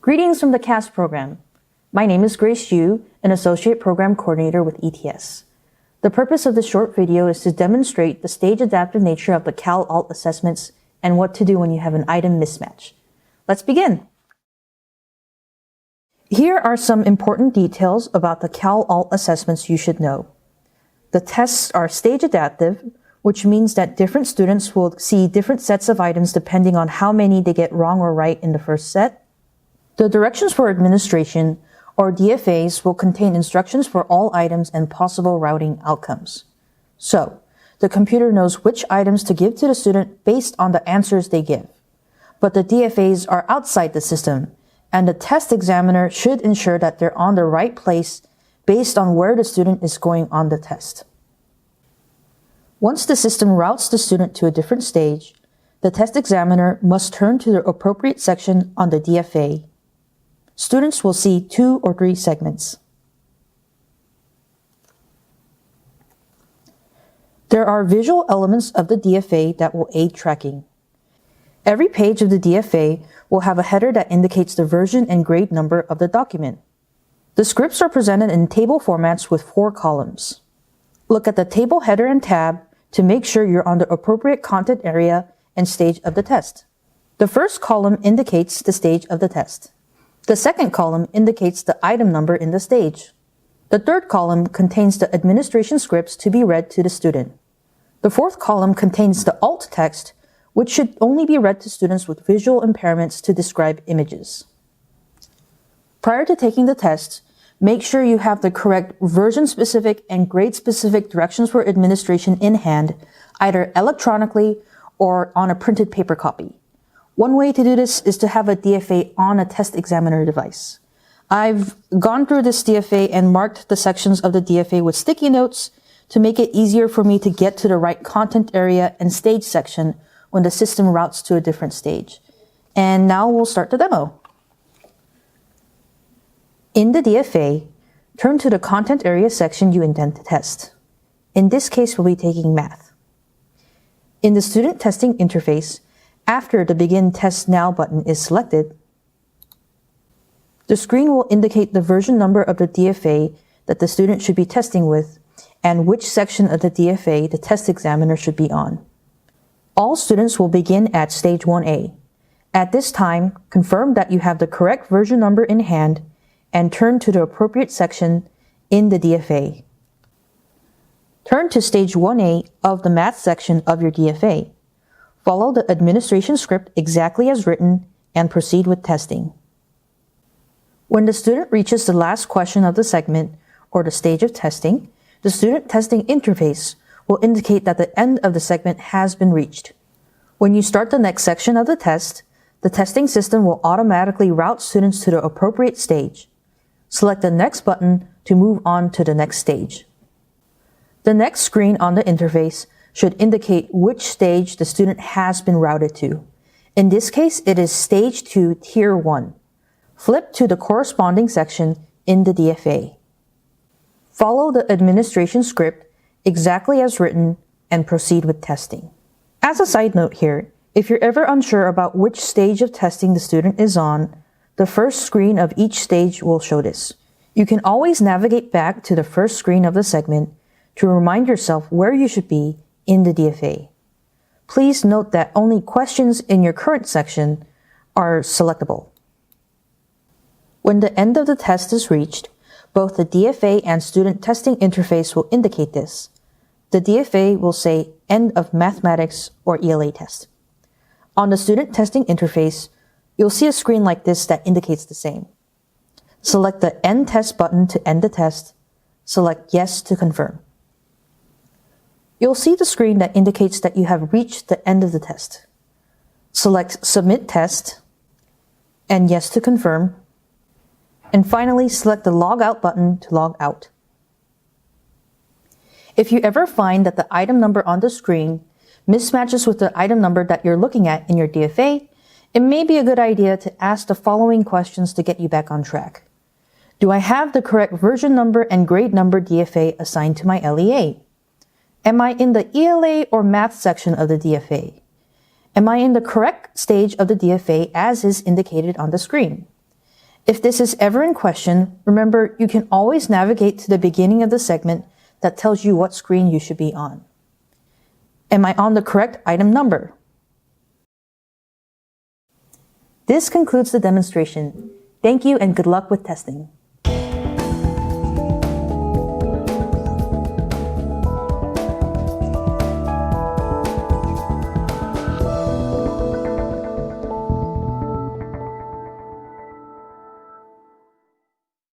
Greetings from the CAS program. My name is Grace Yu, an Associate Program Coordinator with ETS. The purpose of this short video is to demonstrate the stage-adaptive nature of the Cal-Alt assessments and what to do when you have an item mismatch. Let's begin. Here are some important details about the Cal-Alt assessments you should know. The tests are stage-adaptive, which means that different students will see different sets of items depending on how many they get wrong or right in the first set. The directions for administration, or DFAs, will contain instructions for all items and possible routing outcomes. So, the computer knows which items to give to the student based on the answers they give. But the DFAs are outside the system, and the test examiner should ensure that they're on the right place based on where the student is going on the test. Once the system routes the student to a different stage, the test examiner must turn to the appropriate section on the DFA. Students will see 2 or 3 segments. There are visual elements of the DFA that will aid tracking. Every page of the DFA will have a header that indicates the version and grade number of the document. The scripts are presented in table formats with 4 columns. Look at the table header and tab to make sure you're on the appropriate content area and stage of the test. The first column indicates the stage of the test. The second column indicates the item number in the stage. The third column contains the administration scripts to be read to the student. The fourth column contains the alt text, which should only be read to students with visual impairments to describe images. Prior to taking the test, make sure you have the correct version-specific and grade-specific directions for administration in hand, either electronically or on a printed paper copy. One way to do this is to have a DFA on a test examiner device. I've gone through this DFA and marked the sections of the DFA with sticky notes to make it easier for me to get to the right content area and stage section when the system routes to a different stage. And now we'll start the demo. In the DFA, turn to the content area section you intend to test. In this case, we'll be taking math. In the student testing interface, after the Begin Test Now button is selected, the screen will indicate the version number of the DFA that the student should be testing with and which section of the DFA the test examiner should be on. All students will begin at Stage 1A. At this time, confirm that you have the correct version number in hand and turn to the appropriate section in the DFA. Turn to Stage 1A of the Math section of your DFA. Follow the administration script exactly as written and proceed with testing. When the student reaches the last question of the segment or the stage of testing, the student testing interface will indicate that the end of the segment has been reached. When you start the next section of the test, the testing system will automatically route students to the appropriate stage. Select the next button to move on to the next stage. The next screen on the interface should indicate which stage the student has been routed to. In this case, it is Stage 2, Tier 1. Flip to the corresponding section in the DFA. Follow the administration script exactly as written and proceed with testing. As a side note here, if you're ever unsure about which stage of testing the student is on, the first screen of each stage will show this. You can always navigate back to the first screen of the segment to remind yourself where you should be in the DFA. Please note that only questions in your current section are selectable. When the end of the test is reached, both the DFA and student testing interface will indicate this. The DFA will say End of Mathematics or ELA test. On the student testing interface, you'll see a screen like this that indicates the same. Select the End Test button to end the test. Select Yes to confirm. You'll see the screen that indicates that you have reached the end of the test. Select Submit Test and Yes to confirm. And finally, select the Log Out button to log out. If you ever find that the item number on the screen mismatches with the item number that you're looking at in your DFA, it may be a good idea to ask the following questions to get you back on track. Do I have the correct version number and grade number DFA assigned to my LEA? Am I in the ELA or Math section of the DFA? Am I in the correct stage of the DFA as is indicated on the screen? If this is ever in question, remember you can always navigate to the beginning of the segment that tells you what screen you should be on. Am I on the correct item number? This concludes the demonstration. Thank you and good luck with testing.